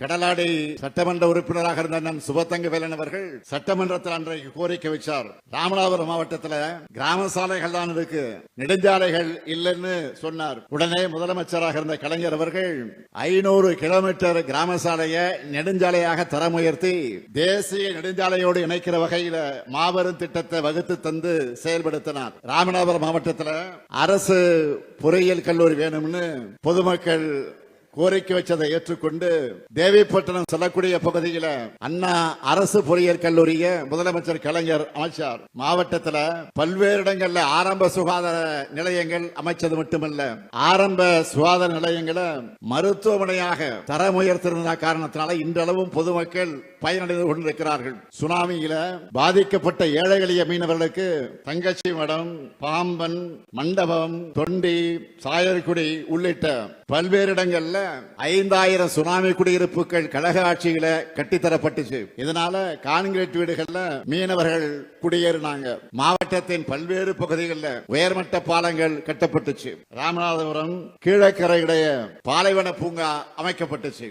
கடலாடி சட்டமன்ற உறுப்பினராக இருந்த அண்ணன் சுபத்தங்கவேலன் அவர்கள் சட்டமன்றத்தில் அன்றைக்கு கோரிக்கை வச்சார். ராமநாதபுரம் மாவட்டத்தில் கிராம சாலைகள் தான் இருக்கு, நெடுஞ்சாலைகள் இல்லைன்னு சொன்னார். உடனே முதலமைச்சராக இருந்த கலைஞர் அவர்கள் 500 கிலோமீட்டர் கிராம சாலையை நெடுஞ்சாலையாக தரம் உயர்த்தி தேசிய நெடுஞ்சாலையோடு இணைக்கிற வகையில மாபெரும் திட்டத்தை வகுத்து தந்து செயல்படுத்தினார். ராமநாதபுரம் மாவட்டத்தில் அரசு பொறியியல் கல்லூரி வேணும்னு பொதுமக்கள் கோரிக்கை வச்சதை ஏற்றுக்கொண்டு தேவிப்பட்டினம் செல்லக்கூடிய பகுதியில் அண்ணா அரசு பொறியியல் கல்லூரிய முதலமைச்சர் கலைஞர் அமைச்சார். மாவட்டத்தில் பல்வேறு இடங்கள்ல ஆரம்ப சுகாதார நிலையங்கள் அமைச்சது மட்டுமல்ல, ஆரம்ப சுகாதார நிலையங்களை மருத்துவமனையாக தரம் உயர்த்திருந்த காரணத்தினால இன்றளவும் பொதுமக்கள் பயனடைந்து கொண்டிருக்கிறார்கள். சுனாமியில பாதிக்கப்பட்ட ஏழை எளிய மீனவர்களுக்கு தங்கச்சி மடம், பாம்பன், மண்டபம், தொண்டி, சாயர்குடி உள்ளிட்ட பல்வேறு இடங்கள்ல 5000 சுனாமி குடியிருப்புகள் கழக ஆட்சியில கட்டித்தரப்பட்டுச்சு. இதனால கான்கிரீட் வீடுகள்ல மீனவர்கள் குடியேறினாங்க. மாவட்டத்தின் பல்வேறு பகுதிகளில் உயர்மட்ட பாலங்கள் கட்டப்பட்டுச்சு. ராமநாதபுரம் கீழக்கரை இடையே பாலைவன பூங்கா அமைக்கப்பட்டுச்சு.